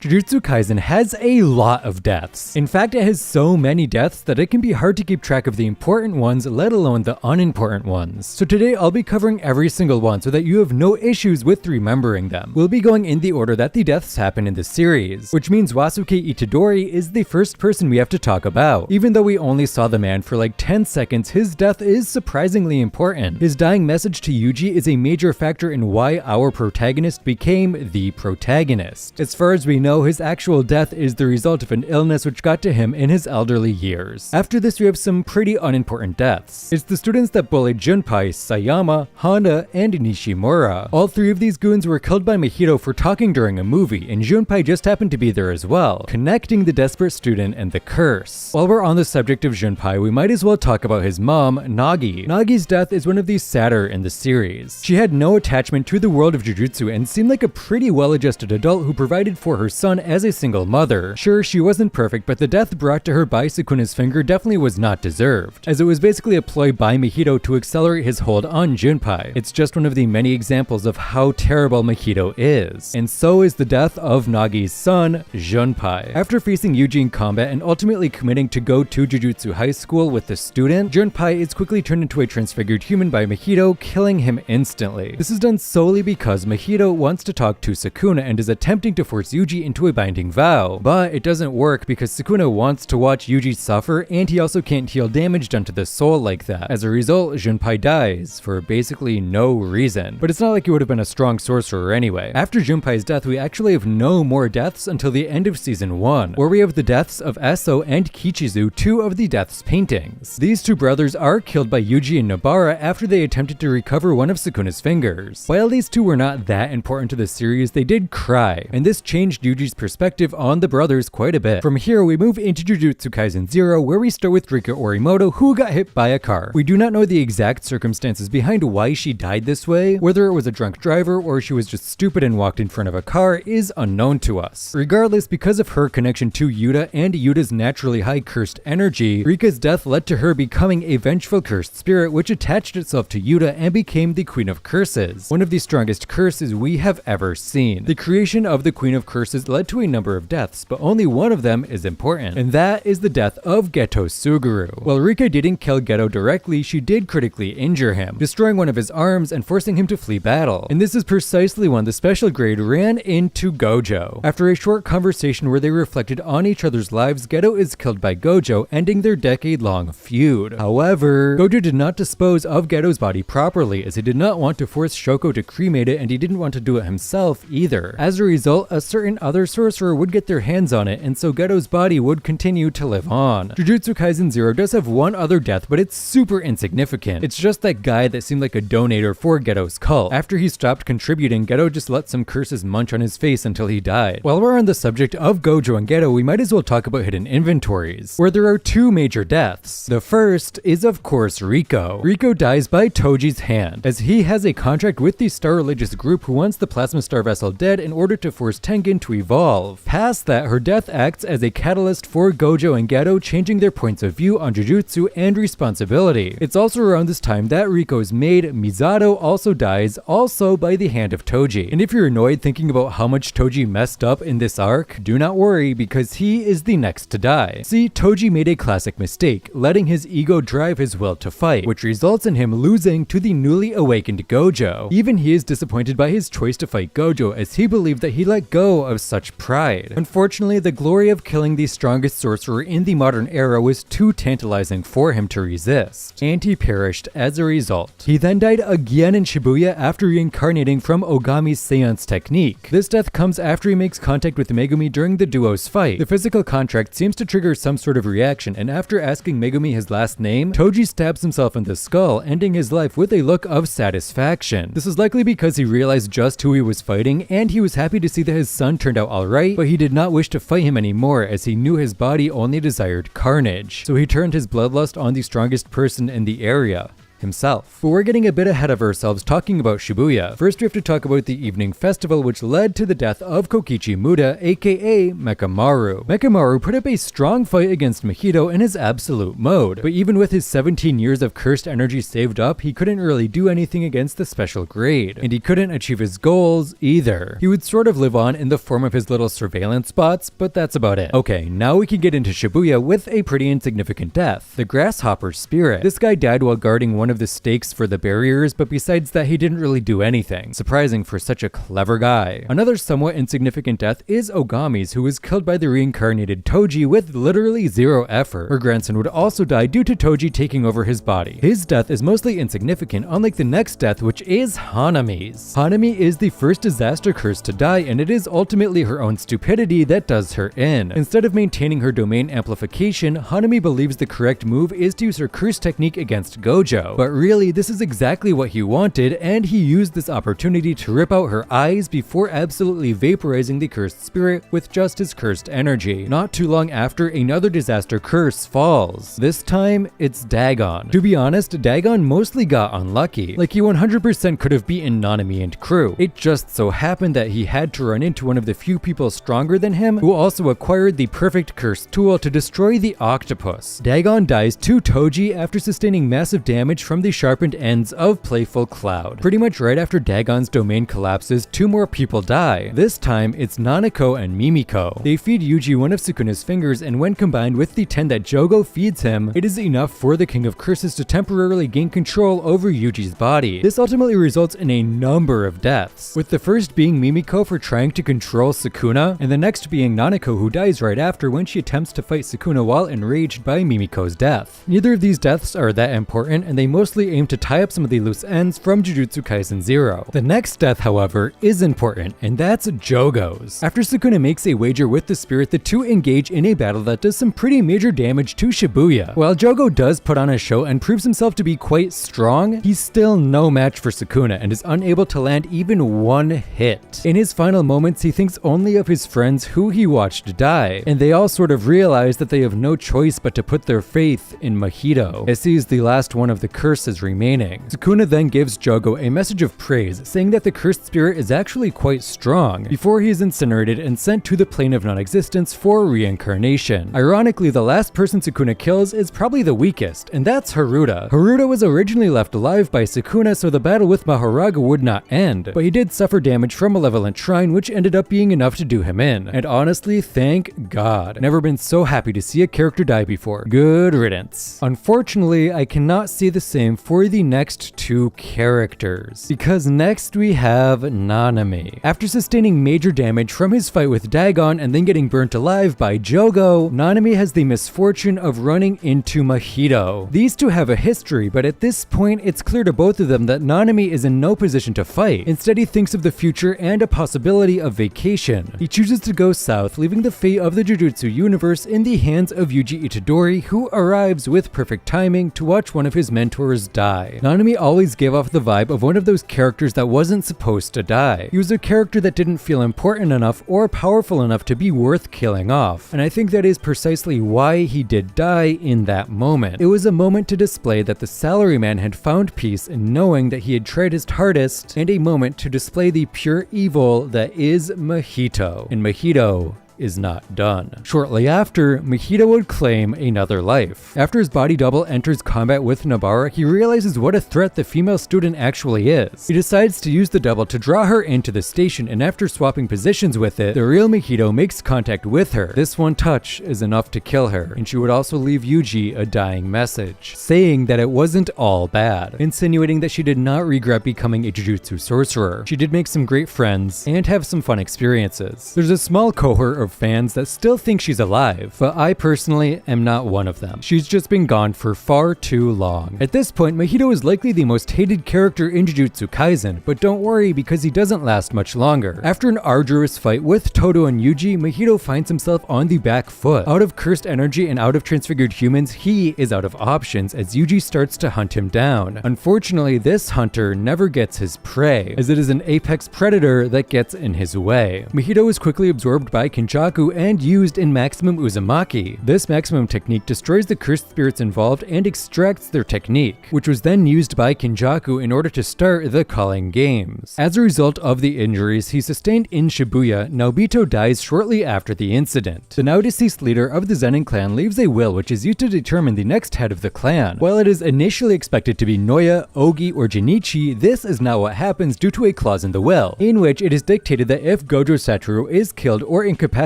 Jujutsu Kaisen has a lot of deaths. In fact, it has so many deaths that it can be hard to keep track of the important ones, let alone the unimportant ones. So today I'll be covering every single one so that you have no issues with remembering them. We'll be going in the order that the deaths happen in the series, which means Yuji Itadori is the first person we have to talk about. Even though we only saw the man for like 10 seconds, his death is surprisingly important. His dying message to Yuji is a major factor in why our protagonist became the protagonist. As far as we know, his actual death is the result of an illness which got to him in his elderly years. After this, we have some pretty unimportant deaths. It's the students that bullied Junpei, Sayama, Hana, and Nishimura. All three of these goons were killed by Mahito for talking during a movie, and Junpei just happened to be there as well, connecting the desperate student and the curse. While we're on the subject of Junpei, we might as well talk about his mom, Nagi. Nagi's death is one of the sadder in the series. She had no attachment to the world of Jujutsu and seemed like a pretty well-adjusted adult who provided for her son as a single mother. Sure, she wasn't perfect, but the death brought to her by Sukuna's finger definitely was not deserved, as it was basically a ploy by Mahito to accelerate his hold on Junpei. It's just one of the many examples of how terrible Mahito is. And so is the death of Nagi's son, Junpei. After facing Yuji in combat and ultimately committing to go to Jujutsu High School with the student, Junpei is quickly turned into a transfigured human by Mahito, killing him instantly. This is done solely because Mahito wants to talk to Sukuna and is attempting to force Yuji into a binding vow, but it doesn't work because Sukuna wants to watch Yuji suffer, and he also can't heal damage done to the soul like that. As a result, Junpei dies for basically no reason. But it's not like he would have been a strong sorcerer anyway. After Junpei's death, we actually have no more deaths until the end of season 1, where we have the deaths of Eso and Kichizu, two of the deaths paintings. These two brothers are killed by Yuji and Nobara after they attempted to recover one of Sukuna's fingers. While these two were not that important to the series, they did cry, and this changed Yuji's perspective on the brothers quite a bit. From here, we move into Jujutsu Kaisen 0, where we start with Rika Orimoto, who got hit by a car. We do not know the exact circumstances behind why she died this way. Whether it was a drunk driver or she was just stupid and walked in front of a car is unknown to us. Regardless, because of her connection to Yuta and Yuta's naturally high cursed energy, Rika's death led to her becoming a vengeful cursed spirit which attached itself to Yuta and became the Queen of Curses, one of the strongest curses we have ever seen. The creation of the Queen of Curses led to a number of deaths, but only one of them is important, and that is the death of Geto Suguru. While Rika didn't kill Geto directly, she did critically injure him, destroying one of his arms and forcing him to flee battle. And this is precisely when the special grade ran into Gojo. After a short conversation where they reflected on each other's lives, Geto is killed by Gojo, ending their decade-long feud. However, Gojo did not dispose of Geto's body properly, as he did not want to force Shoko to cremate it, and he didn't want to do it himself either. As a result, a certain other sorcerer would get their hands on it, and so Geto's body would continue to live on. Jujutsu Kaisen 0 does have one other death, but it's super insignificant. It's just that guy that seemed like a donator for Geto's cult. After he stopped contributing, Geto just let some curses munch on his face until he died. While we're on the subject of Gojo and Geto, we might as well talk about hidden inventories, where there are two major deaths. The first is of course Riko. Riko dies by Toji's hand, as he has a contract with the Star Religious group who wants the Plasma Star Vessel dead in order to force Tengen to evolve. Past that, her death acts as a catalyst for Gojo and Geto, changing their points of view on Jujutsu and responsibility. It's also around this time that Riko's maid, Misato, also dies, also by the hand of Toji. And if you're annoyed thinking about how much Toji messed up in this arc, do not worry, because he is the next to die. See, Toji made a classic mistake, letting his ego drive his will to fight, which results in him losing to the newly awakened Gojo. Even he is disappointed by his choice to fight Gojo, as he believed that he let go of such pride. Unfortunately, the glory of killing the strongest sorcerer in the modern era was too tantalizing for him to resist, and he perished as a result. He then died again in Shibuya after reincarnating from Ogami's seance technique. This death comes after he makes contact with Megumi during the duo's fight. The physical contract seems to trigger some sort of reaction, and after asking Megumi his last name, Toji stabs himself in the skull, ending his life with a look of satisfaction. This is likely because he realized just who he was fighting, and he was happy to see that his son turned out alright, but he did not wish to fight him anymore, as he knew his body only desired carnage. So he turned his bloodlust on the strongest person in the area. himself. But we're getting a bit ahead of ourselves talking about Shibuya. First we have to talk about the evening festival which led to the death of Kokichi Muda, aka Mekamaru. Mekamaru put up a strong fight against Mahito in his absolute mode, but even with his 17 years of cursed energy saved up, he couldn't really do anything against the special grade, and he couldn't achieve his goals either. He would sort of live on in the form of his little surveillance spots, but that's about it. Okay, now we can get into Shibuya with a pretty insignificant death. The Grasshopper Spirit. This guy died while guarding one of the stakes for the barriers, but besides that he didn't really do anything. Surprising for such a clever guy. Another somewhat insignificant death is Ogami's, who was killed by the reincarnated Toji with literally zero effort. Her grandson would also die due to Toji taking over his body. His death is mostly insignificant, unlike the next death, which is Hanami's. Hanami is the first disaster curse to die, and it is ultimately her own stupidity that does her in. Instead of maintaining her domain amplification, Hanami believes the correct move is to use her curse technique against Gojo. But really, this is exactly what he wanted, and he used this opportunity to rip out her eyes before absolutely vaporizing the cursed spirit with just his cursed energy. Not too long after, another disaster curse falls. This time, it's Dagon. To be honest, Dagon mostly got unlucky. Like, he 100% could have beaten Nanami and crew. It just so happened that he had to run into one of the few people stronger than him who also acquired the perfect curse tool to destroy the octopus. Dagon dies to Toji after sustaining massive damage from the sharpened ends of Playful Cloud. Pretty much right after Dagon's domain collapses, two more people die. This time, it's Nanako and Mimiko. They feed Yuji one of Sukuna's fingers, and when combined with the 10 that Jogo feeds him, it is enough for the King of Curses to temporarily gain control over Yuji's body. This ultimately results in a number of deaths, with the first being Mimiko for trying to control Sukuna, and the next being Nanako, who dies right after when she attempts to fight Sukuna while enraged by Mimiko's death. Neither of these deaths are that important, and they mostly aim to tie up some of the loose ends from Jujutsu Kaisen 0. The next death, however, is important, and that's Jogo's. After Sukuna makes a wager with the spirit, the two engage in a battle that does some pretty major damage to Shibuya. While Jogo does put on a show and proves himself to be quite strong, he's still no match for Sukuna and is unable to land even one hit. In his final moments, he thinks only of his friends who he watched die, and they all sort of realize that they have no choice but to put their faith in Mahito, as he is the last one of the curses remaining. Sukuna then gives Jogo a message of praise, saying that the cursed spirit is actually quite strong, before he is incinerated and sent to the plane of non-existence for reincarnation. Ironically, the last person Sukuna kills is probably the weakest, and that's Haruta. Haruta was originally left alive by Sukuna, so the battle with Mahoraga would not end, but he did suffer damage from Malevolent Shrine, which ended up being enough to do him in. And honestly, thank God. Never been so happy to see a character die before. Good riddance. Unfortunately, I cannot say the same for the next two characters, because next we have Nanami. After sustaining major damage from his fight with Dagon and then getting burnt alive by Jogo, Nanami has the misfortune of running into Mahito. These two have a history, but at this point, it's clear to both of them that Nanami is in no position to fight. Instead, he thinks of the future and a possibility of vacation. He chooses to go south, leaving the fate of the Jujutsu universe in the hands of Yuji Itadori, who arrives with perfect timing to watch one of his mentors die. Nanami always gave off the vibe of one of those characters that wasn't supposed to die. He was a character that didn't feel important enough or powerful enough to be worth killing off, and I think that is precisely why he did die in that moment. It was a moment to display that the salaryman had found peace in knowing that he had tried his hardest, and a moment to display the pure evil that is Mahito. And Mahito is not done. Shortly after, Mahito would claim another life. After his body double enters combat with Nobara, he realizes what a threat the female student actually is. He decides to use the double to draw her into the station, and after swapping positions with it, the real Mahito makes contact with her. This one touch is enough to kill her, and she would also leave Yuji a dying message, saying that it wasn't all bad, insinuating that she did not regret becoming a Jujutsu sorcerer. She did make some great friends and have some fun experiences. There's a small cohort of fans that still think she's alive, but I personally am not one of them. She's just been gone for far too long. At this point, Mahito is likely the most hated character in Jujutsu Kaisen, but don't worry because he doesn't last much longer. After an arduous fight with Todo and Yuji, Mahito finds himself on the back foot. Out of cursed energy and out of transfigured humans, he is out of options as Yuji starts to hunt him down. Unfortunately, this hunter never gets his prey, as it is an apex predator that gets in his way. Mahito is quickly absorbed by Kinshasa Kenjaku and used in Maximum Uzumaki. This Maximum technique destroys the cursed spirits involved and extracts their technique, which was then used by Kenjaku in order to start the Calling Games. As a result of the injuries he sustained in Shibuya, Naobito dies shortly after the incident. The now deceased leader of the Zenin clan leaves a will which is used to determine the next head of the clan. While it is initially expected to be Noya, Ogi, or Jinichi, this is not what happens due to a clause in the will, in which it is dictated that if Gojo Satoru is killed or incapacitated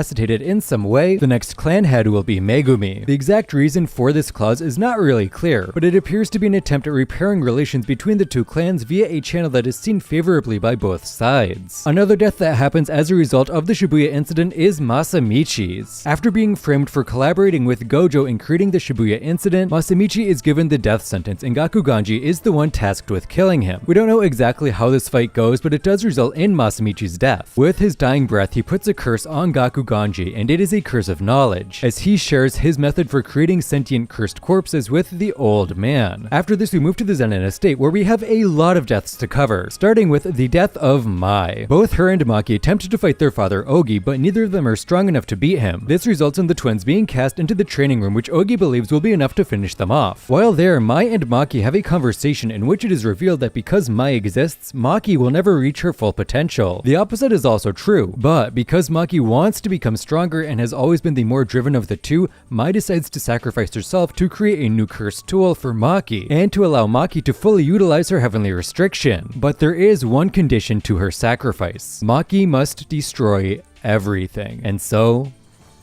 in some way, the next clan head will be Megumi. The exact reason for this clause is not really clear, but it appears to be an attempt at repairing relations between the two clans via a channel that is seen favorably by both sides. Another death that happens as a result of the Shibuya incident is Masamichi's. After being framed for collaborating with Gojo in creating the Shibuya incident, Masamichi is given the death sentence and Gakuganji is the one tasked with killing him. We don't know exactly how this fight goes, but it does result in Masamichi's death. With his dying breath, he puts a curse on Gakuganji, and it is a curse of knowledge, as he shares his method for creating sentient cursed corpses with the old man. After this, we move to the Zenin estate, where we have a lot of deaths to cover, starting with the death of Mai. Both her and Maki attempted to fight their father Ogi, but neither of them are strong enough to beat him. This results in the twins being cast into the training room, which Ogi believes will be enough to finish them off. While there, Mai and Maki have a conversation in which it is revealed that because Mai exists, Maki will never reach her full potential. The opposite is also true, but because Maki wants to become stronger and has always been the more driven of the two, Mai decides to sacrifice herself to create a new cursed tool for Maki, and to allow Maki to fully utilize her heavenly restriction. But there is one condition to her sacrifice. Maki must destroy everything, and so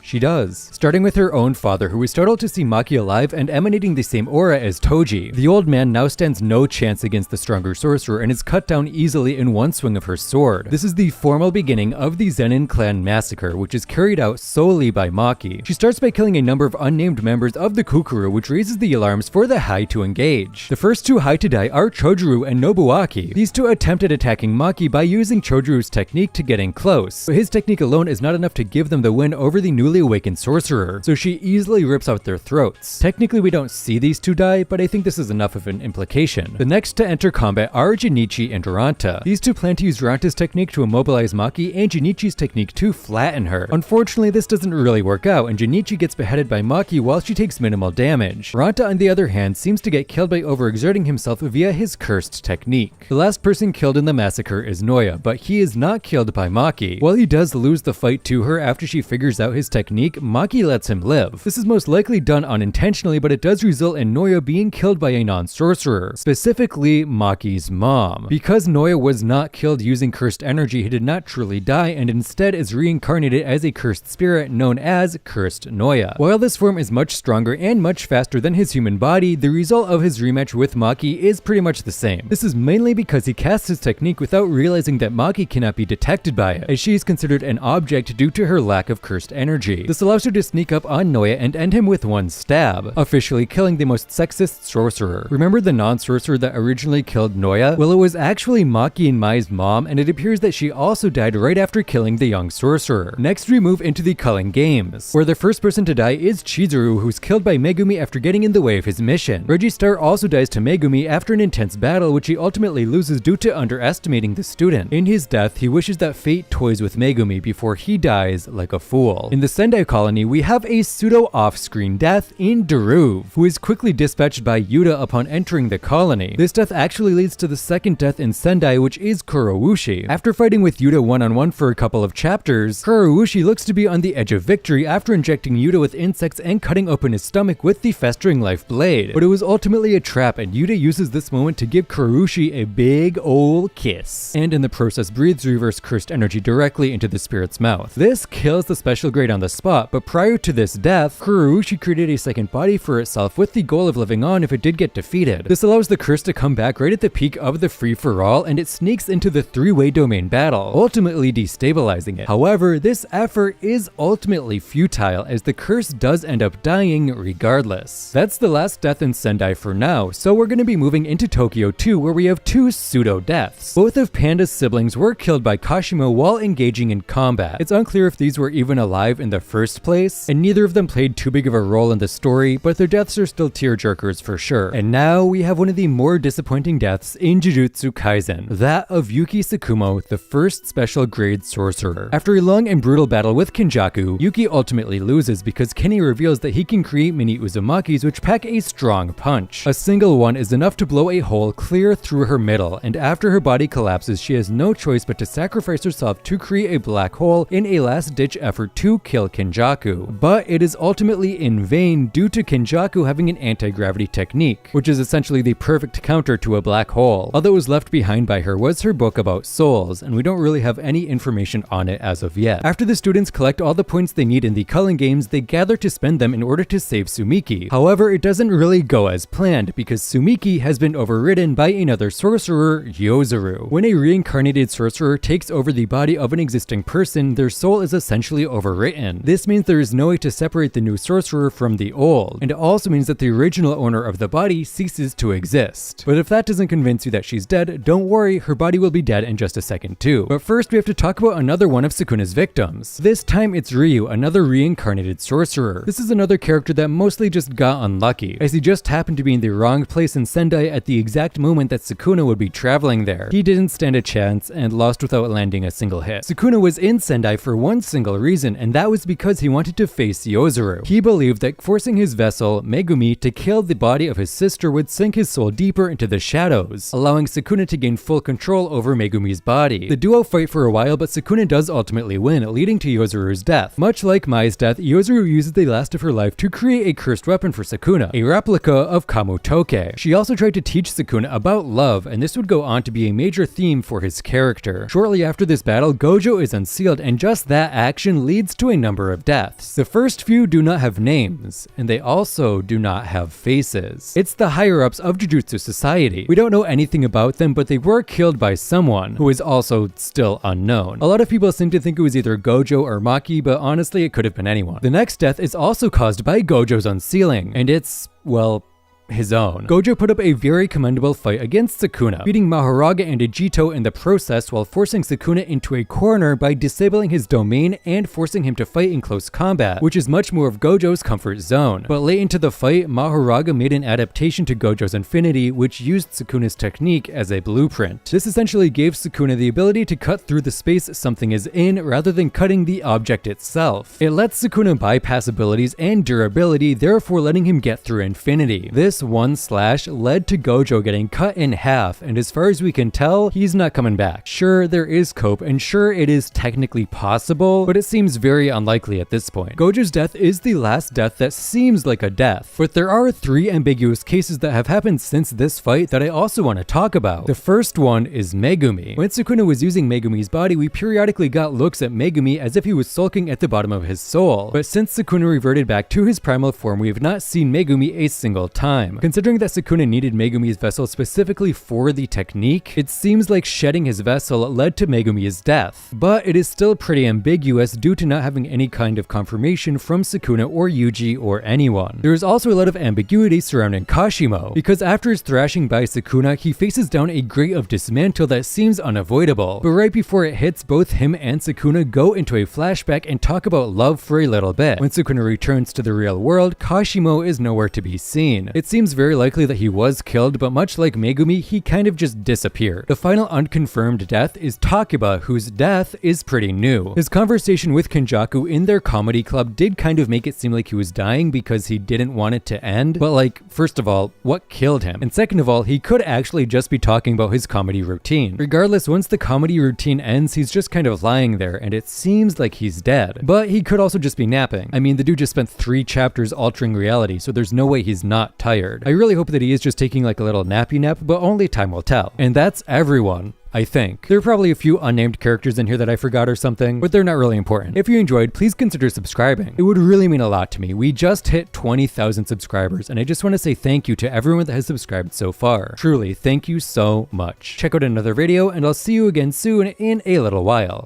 she does. Starting with her own father, who is startled to see Maki alive and emanating the same aura as Toji. The old man now stands no chance against the stronger sorcerer and is cut down easily in one swing of her sword. This is the formal beginning of the Zenin clan massacre, which is carried out solely by Maki. She starts by killing a number of unnamed members of the Kukuru, which raises the alarms for the Hai to engage. The first two Hai to die are Chojuru and Nobuaki. These two attempt at attacking Maki by using Chojuru's technique to get in close, but his technique alone is not enough to give them the win over the newly awakened sorcerer, so she easily rips out their throats. Technically we don't see these two die, but I think this is enough of an implication. The next to enter combat are Jinichi and Ranta. These two plan to use Ranta's technique to immobilize Maki and Jinichi's technique to flatten her. Unfortunately, this doesn't really work out, and Jinichi gets beheaded by Maki while she takes minimal damage. Ranta, on the other hand, seems to get killed by overexerting himself via his cursed technique. The last person killed in the massacre is Noya, but he is not killed by Maki. While he does lose the fight to her after she figures out his technique, Maki lets him live. This is most likely done unintentionally, but it does result in Noya being killed by a non-sorcerer, specifically Maki's mom. Because Noya was not killed using cursed energy, he did not truly die and instead is reincarnated as a cursed spirit known as Cursed Noya. While this form is much stronger and much faster than his human body, the result of his rematch with Maki is pretty much the same. This is mainly because he casts his technique without realizing that Maki cannot be detected by it, as she is considered an object due to her lack of cursed energy. This allows her to sneak up on Noya and end him with one stab, officially killing the most sexist sorcerer. Remember the non-sorcerer that originally killed Noya? Well, it was actually Maki and Mai's mom, and it appears that she also died right after killing the young sorcerer. Next, we move into the Culling Games, where the first person to die is Chizuru, who's killed by Megumi after getting in the way of his mission. Registar also dies to Megumi after an intense battle, which he ultimately loses due to underestimating the student. In his death, he wishes that fate toys with Megumi before he dies like a fool. In the Sendai colony, we have a pseudo off-screen death in Daruv, who is quickly dispatched by Yuta upon entering the colony. This death actually leads to the second death in Sendai, which is Kuroushi. After fighting with Yuta one-on-one for a couple of chapters, Kuroushi looks to be on the edge of victory after injecting Yuta with insects and cutting open his stomach with the festering life blade. But it was ultimately a trap, and Yuta uses this moment to give Kuroushi a big ol' kiss, and in the process breathes reverse cursed energy directly into the spirit's mouth. This kills the special grade on the spot, but prior to this death, Kuroushi created a second body for itself with the goal of living on if it did get defeated. This allows the curse to come back right at the peak of the free-for-all, and it sneaks into the three-way domain battle, ultimately destabilizing it. However, this effort is ultimately futile, as the curse does end up dying regardless. That's the last death in Sendai for now, so we're going to be moving into Tokyo 2, where we have two pseudo-deaths. Both of Panda's siblings were killed by Kashimo while engaging in combat. It's unclear if these were even alive in the the first place, and neither of them played too big of a role in the story, but their deaths are still tearjerkers for sure. And now we have one of the more disappointing deaths in Jujutsu Kaisen, that of Yuki Tsukumo, the first special grade sorcerer. After a long and brutal battle with Kenjaku, Yuki ultimately loses because Kenny reveals that he can create mini Uzumakis which pack a strong punch. A single one is enough to blow a hole clear through her middle, and after her body collapses, she has no choice but to sacrifice herself to create a black hole in a last-ditch effort to kill Kenjaku. But it is ultimately in vain due to Kenjaku having an anti-gravity technique, which is essentially the perfect counter to a black hole. All that was left behind by her was her book about souls, and we don't really have any information on it as of yet. After the students collect all the points they need in the culling games, they gather to spend them in order to save Sumiki. However, it doesn't really go as planned because Sumiki has been overridden by another sorcerer, Yozuru. When a reincarnated sorcerer takes over the body of an existing person, their soul is essentially overwritten. This means there is no way to separate the new sorcerer from the old, and it also means that the original owner of the body ceases to exist. But if that doesn't convince you that she's dead, don't worry, her body will be dead in just a second too. But first we have to talk about another one of Sukuna's victims. This time it's Ryu, another reincarnated sorcerer. This is another character that mostly just got unlucky, as he just happened to be in the wrong place in Sendai at the exact moment that Sukuna would be traveling there. He didn't stand a chance and lost without landing a single hit. Sukuna was in Sendai for one single reason, and that was because he wanted to face Yozuru. He believed that forcing his vessel, Megumi, to kill the body of his sister would sink his soul deeper into the shadows, allowing Sukuna to gain full control over Megumi's body. The duo fight for a while, but Sukuna does ultimately win, leading to Yozuru's death. Much like Mai's death, Yozuru uses the last of her life to create a cursed weapon for Sukuna, a replica of Kamutoke. She also tried to teach Sukuna about love, and this would go on to be a major theme for his character. Shortly after this battle, Gojo is unsealed, and just that action leads to a number of deaths. The first few do not have names, and they also do not have faces. It's the higher-ups of Jujutsu Society. We don't know anything about them, but they were killed by someone, who is also still unknown. A lot of people seem to think it was either Gojo or Maki, but honestly it could have been anyone. The next death is also caused by Gojo's unsealing, and it's, well, his own. Gojo put up a very commendable fight against Sukuna, beating Mahoraga and Ijito in the process while forcing Sukuna into a corner by disabling his domain and forcing him to fight in close combat, which is much more of Gojo's comfort zone. But late into the fight, Mahoraga made an adaptation to Gojo's Infinity, which used Sukuna's technique as a blueprint. This essentially gave Sukuna the ability to cut through the space something is in rather than cutting the object itself. It lets Sukuna bypass abilities and durability, therefore letting him get through Infinity. This one slash led to Gojo getting cut in half, and as far as we can tell, he's not coming back. Sure, there is cope, and sure, it is technically possible, but it seems very unlikely at this point. Gojo's death is the last death that seems like a death, but there are 3 ambiguous cases that have happened since this fight that I also want to talk about. The first one is Megumi. When Sukuna was using Megumi's body, we periodically got looks at Megumi as if he was sulking at the bottom of his soul, but since Sukuna reverted back to his primal form, we have not seen Megumi a single time. Considering that Sukuna needed Megumi's vessel specifically for the technique, it seems like shedding his vessel led to Megumi's death, but it is still pretty ambiguous due to not having any kind of confirmation from Sukuna or Yuji or anyone. There is also a lot of ambiguity surrounding Kashimo, because after his thrashing by Sukuna, he faces down a grate of dismantle that seems unavoidable, but right before it hits, both him and Sukuna go into a flashback and talk about love for a little bit. When Sukuna returns to the real world, Kashimo is nowhere to be seen. It seems very likely that he was killed, but much like Megumi, he kind of just disappeared. The final unconfirmed death is Takuba, whose death is pretty new. His conversation with Kenjaku in their comedy club did kind of make it seem like he was dying because he didn't want it to end, but like, first of all, what killed him? And second of all, he could actually just be talking about his comedy routine. Regardless, once the comedy routine ends, he's just kind of lying there, and it seems like he's dead. But he could also just be napping. I mean, the dude just spent 3 chapters altering reality, so there's no way he's not tired. I really hope that he is just taking like a little nappy nap, but only time will tell. And that's everyone, I think. There are probably a few unnamed characters in here that I forgot or something, but they're not really important. If you enjoyed, please consider subscribing. It would really mean a lot to me. We just hit 20,000 subscribers, and I just want to say thank you to everyone that has subscribed so far. Truly, thank you so much. Check out another video, and I'll see you again soon in a little while.